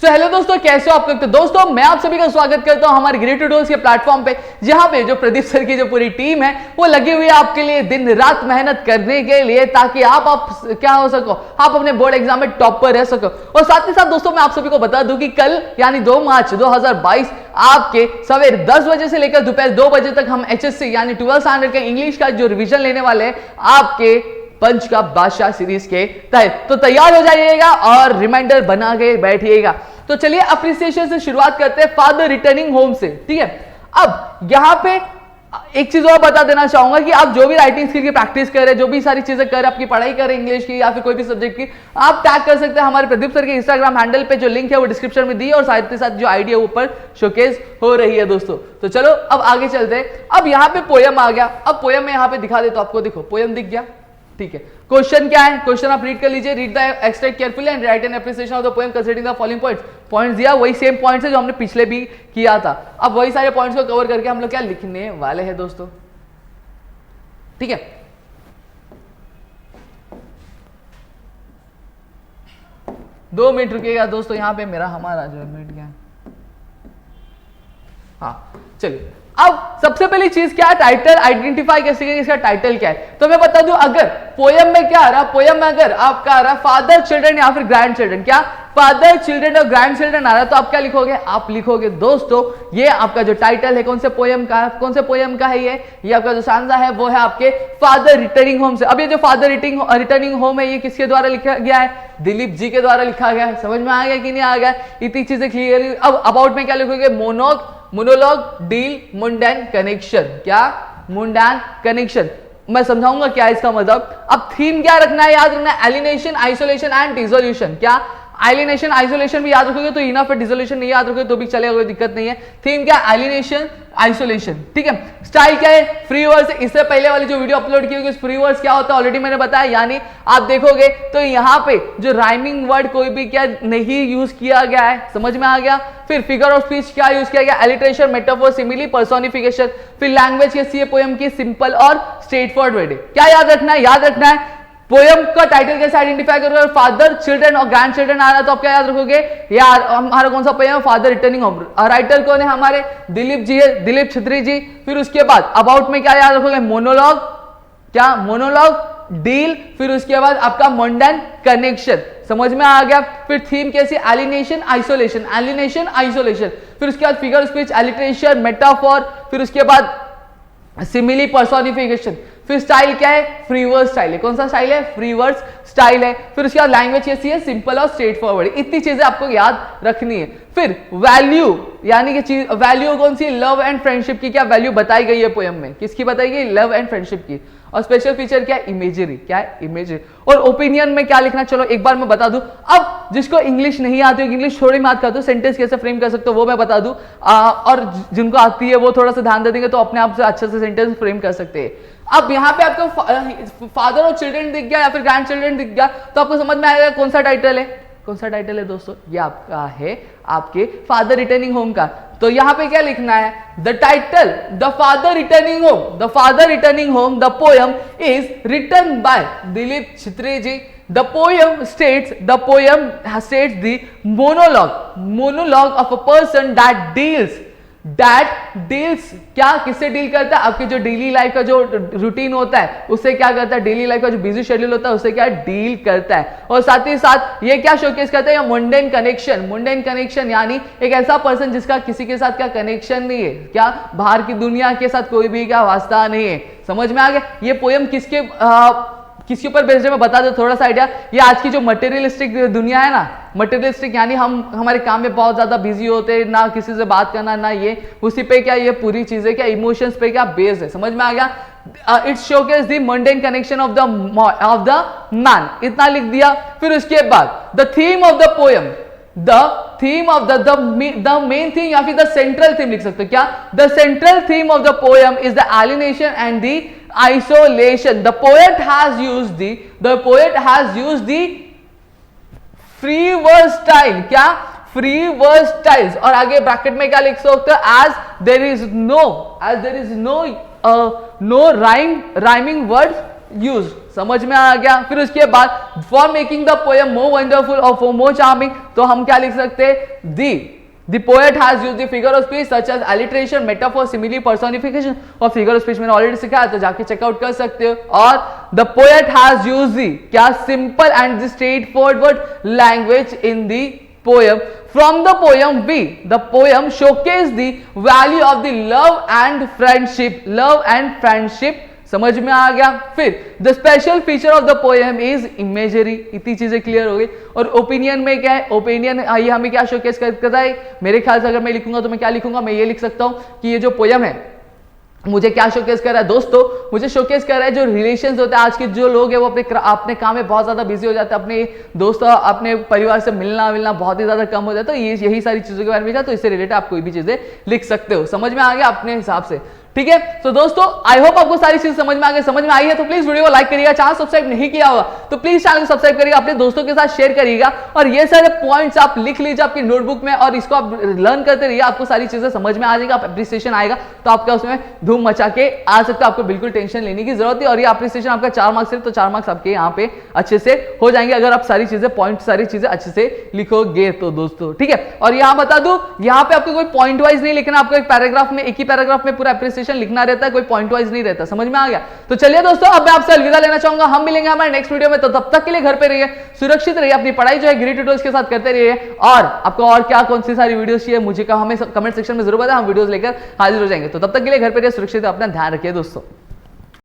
So hello दोस्तों, कैसे हो आप लोग। तो दोस्तों मैं आप सभी का स्वागत करता हूं हमारे ग्रेट ट्यूटोरियल्स के प्लेटफॉर्म पे, जहां पे जो प्रदीप सर की जो पूरी टीम है वो लगी हुई है आपके लिए दिन रात मेहनत करने के लिए, ताकि आप क्या हो सको, आप अपने बोर्ड एग्जाम में टॉप पर रह सको। और साथ ही साथ दोस्तों मैं आप सभी को बता दूं कि कल यानी 2 मार्च 2022 आपके सवेरे 10 बजे से लेकर दोपहर 2 बजे तक हम HSC यानी 12th स्टैंडर्ड के इंग्लिश का जो रिवीजन लेने वाले हैं आपके पंच का बादशाह सीरीज के तहत। तो तैयार हो जाइएगा और रिमाइंडर बना के बैठिएगा। तो चलिए अप्रिसिएशन से शुरुआत करते हैं फादर रिटर्निंग होम से, ठीक है। अब यहां पे एक चीज और बता देना चाहूंगा कि आप जो भी राइटिंग स्किल की प्रैक्टिस कर रहे हैं, जो भी सारी चीजें कर रहे हैं, आपकी पढ़ाई कर रहे हैं इंग्लिश की या फिर कोई भी सब्जेक्ट की, आप टैग कर सकते हैं हमारे प्रदीप सर के इंस्टाग्राम हैंडल पे, जो लिंक है वो डिस्क्रिप्शन में दी है और साथ ही साथ जो आईडी है ऊपर शोकेस हो रही है दोस्तों। तो चलो अब आगे चलते हैं। अब यहाँ पे पोयम आ गया। अब पोयम में यहाँ पे दिखा दे तो आपको, देखो पोयम दिख गया, ठीक है। क्वेश्चन क्या है, क्वेश्चन आप रीड कर लीजिए। Read the extract carefully and right an appreciation of the poem considering the following points दिया, वही सेम पॉइंट्स है जो हमने पिछले भी किया था। अब वही सारे पॉइंट्स को कवर करके हम लोग क्या लिखने वाले हैं दोस्तों, ठीक है। दो मिनट रुकिएगा दोस्तों, यहां पे मेरा हमारा जो मिनट गया। हाँ चलिए, अब सबसे पहली चीज क्या है, टाइटल आइडेंटिफाई कैसे करेंगे, इसका टाइटल क्या है। तो मैं बता दूं, अगर पोयम में क्या आ रहा, पोयम में अगर आपका आ रहा फादर चिल्ड्रन या फिर ग्रैंड चिल्ड्रन, क्या फादर चिल्ड्रन और ग्रैंड चिल्ड्रन आ रहा है, तो आप क्या लिखोगे, आप लिखोगे दोस्तों ये आपका जो टाइटल है कौन से पोयम का है, कौन से पोयम का है, ये आपका जो सांजा है वो है आपके फादर रिटर्निंग होम से। अब ये जो फादर रिटर्निंग होम है ये किसके द्वारा लिखा गया है, दिलीप जी के द्वारा लिखा गया है। समझ में आ गया कि नहीं आ गया, इतनी चीजें क्लियर। अब अबाउट में क्या लिखोगे, मोनोलॉग, डील, मुंडैन, कनेक्शन। क्या मुंडैन कनेक्शन, मैं समझाऊंगा क्या है इसका मतलब। अब थीम क्या रखना है, याद रखना है एलिनेशन, आइसोलेशन एंड डिसोल्यूशन। क्या एलिनेशन आइसोलेशन भी याद रखोगे तो इनफ है, डिसोल्यूशन नहीं याद रखोगे तो भी चलेगा, कोई दिक्कत नहीं है। थीम क्या, एलिनेशन आइसोलेशन, ठीक है। स्टाइल क्या है, फ्री वर्ड्स। इससे पहले वाली जो वीडियो अपलोड की होगी उस फ्री वर्ड्स क्या होता है ऑलरेडी मैंने बताया, यानी आप देखोगे तो यहाँ पे जो राइमिंग वर्ड कोई भी क्या नहीं यूज किया गया है, समझ में आ गया। फिर फिगर ऑफ स्पीच क्या यूज किया गया, एलिट्रेशन, मेटाफोर, सिमिली, पर्सोनिफिकेशन। फिर लैंग्वेज कैसी है पोयम की, सिंपल और स्ट्रेट फॉरवर्ड है। क्या याद रखना है, याद रखना है पोयम का टाइटल कैसे आइडेंटिफाई करोगे, फादर चिल्ड्रन और ग्रैंड चिल्ड्रन आ रहा है तो आप क्या याद रखोगे, यार हमारा कौन सा poem, father returning home. Writer कौन है हमारे, दिलीप जी है, दिलीप छत्री जी। फिर उसके बाद अबाउट में क्या याद रखोगे, मोनोलॉग, क्या मोनोलॉग, डील। फिर उसके बाद आपका मुंडन कनेक्शन, समझ में आ गया। फिर थीम कैसी, एलिनेशन आइसोलेशन, एलिनेशन आइसोलेशन। फिर उसके बाद फिगर स्पीच, एलिट्रेशन, मेटाफोर। फिर उसके बाद सिमिली, पर्सोनिफिकेशन। फिर स्टाइल क्या है, फ्री वर्ड स्टाइल है। कौन सा स्टाइल है, फ्री वर्ड स्टाइल है। फिर उसके बाद लैंग्वेज कैसी है, सिंपल और स्ट्रेट फॉरवर्ड। इतनी चीजें आपको याद रखनी है। फिर वैल्यू, यानी कि चीज वैल्यू कौन सी, लव एंड फ्रेंडशिप की क्या वैल्यू बताई गई है पोयम में, किसकी बताई गई, लव एंड फ्रेंडशिप की। और स्पेशल फीचर क्या है, इमेजरी, क्या है इमेजरी। और ओपिनियन में क्या लिखना, चलो एक बार मैं बता दूं। अब जिसको इंग्लिश नहीं आती हो, इंग्लिश थोड़ी मैं आता, सेंटेंस कैसे फ्रेम कर सकते हो वो मैं बता दूं। और जिनको आती है वो थोड़ा सा ध्यान दे देंगे तो अपने आप से अच्छे से सेंटेंस फ्रेम कर सकते हैं। अब यहाँ पे आपको फादर और चिल्ड्रन दिख गया या फिर ग्रैंड चिल्ड्रन दिख गया तो आपको समझ में आएगा कौन सा टाइटल है, कौन सा टाइटल है दोस्तों, ये आपका है आपके फादर रिटर्निंग होम का। तो यहां पे क्या लिखना है, the title, the father returning home, the father returning home, the poem is written by Dilip Chhetri ji. The poem states the monologue of a person that deals क्या किससे डील करता है, आपके जो डेली लाइफ का जो रूटीन होता है उससे क्या करता है, डेली लाइफ का जो बिजी शेड्यूल होता है उससे क्या डील करता है। और साथ ही साथ ये क्या शोकेस करता है, मुंडेन कनेक्शन, मुंडेन कनेक्शन यानी एक ऐसा पर्सन जिसका किसी के साथ क्या कनेक्शन नहीं है, क्या बाहर की दुनिया के साथ कोई भी क्या वास्ता नहीं है। समझ में आ गया। ये पोयम किसके ऊपर बेस्ड है मैं बता दो थोड़ा सा आइडिया। ये आज की जो मटेरियलिस्टिक दुनिया है ना, मटेरियलिस्टिक यानी हम हमारे काम में बहुत ज्यादा बिजी होते हैं, ना किसी से बात करना ना ये, उसी पे क्या ये पूरी चीजें क्या इमोशंस पे क्या बेस्ड है। समझ में आ गया। It showcase the mundane connection of the man, इतना लिख दिया। फिर उसके बाद the theme of the poem, the theme of the main theme या फिर द सेंट्रल थीम लिख सकते हो। क्या, the central theme of the poem is the alienation and the isolation. The poet has used the free verse style, क्या free verse styles। और आगे bracket में क्या लिख सकते हो, as there is no rhyming words use. समझ में आ गया। फिर उसके बाद for making the poem more wonderful और फॉर मोर चार्मिंग, तो हम क्या लिख सकते हैं, The poet has used the figure of speech such as alliteration, metaphor, simile, personification और figure of speech मैंने ऑलरेडी सिखाया तो जाके चेकआउट कर सकते हो। और the poet has used the क्या simple and the straightforward language in the poem. From the poem B, the poem showcase the value of the love and friendship, समझ में आ गया। फिर the special feature of the poem is imagery, इतनी चीजें clear हो गई। और opinion में क्या है, ओपिनियन ये हमें क्या शोकेस करता है, मेरे ख्याल से अगर मैं लिखूंगा तो मैं क्या लिखूंगा, मैं ये लिख सकता हूं कि ये जो पोएम है मुझे क्या शोकेस कर रहा है दोस्तों, मुझे शोकेस कर रहा है जो रिलेशंस होते हैं। आज के जो लोग हैं वो अपने काम में बहुत ज्यादा बिजी हो जाते हैं, अपने दोस्तों अपने परिवार से मिलना बहुत ही ज्यादा कम हो जाता है। तो यही सारी चीजों के बारे में, तो इससे रिलेटेड आप कोई भी चीजें लिख सकते हो। समझ में आ गया अपने हिसाब से, ठीक है। तो दोस्तों आई होप आपको सारी चीज समझ में आ गई। समझ में आई है तो प्लीज वीडियो को लाइक करिएगा, चैनल सब्सक्राइब नहीं किया होगा तो प्लीज चैनल को सब्सक्राइब करिएगा, अपने दोस्तों के साथ शेयर करिएगा और ये सारे पॉइंट्स आप लिख लीजिए आपकी नोटबुक में और इसको आप लर्न करते रहिए, आपको सारी चीजें समझ में आ जाएगा, अप्रिसिएशन आएगा तो आपका उसमें धूम मचा के आ सकता है। आपको बिल्कुल टेंशन लेने की जरूरत है। और ये अप्रिसिएशन आपका 4 मार्क्स है तो 4 मार्क्स आपके यहाँ पे अच्छे से हो जाएंगे अगर आप सारी चीजें अच्छे से लिखोगे तो दोस्तों, ठीक है। और यहाँ बता दूं, यहाँ पे आपको कोई पॉइंट वाइज नहीं लिखना, आपको एक पैराग्राफ में, एक ही पैराग्राफ में पूरा अप्रिसिएशन लिखना रहता है, कोई पॉइंट वाइज नहीं रहता। समझ में आ गया। तो चलिए दोस्तों अब मैं आपसे अलविदा लेना चाहूंगा, हम मिलेंगे हमारे नेक्स्ट वीडियो में। तो तब तक के लिए घर पे रहिए, सुरक्षित रहिए, अपनी पढ़ाई जो है गिरी ट्यूटोरियल्स के साथ करते रहिए। और आपको और क्या कौन सी सारी वीडियोस चाहिए मुझे हमें कमेंट सेक्शन में जरूर बताएं, हम वीडियोस लेकर हाजिर हो जाएंगे। तो तब तक के लिए घर पे रहिए, सुरक्षित, अपना ध्यान रखिए दोस्तों।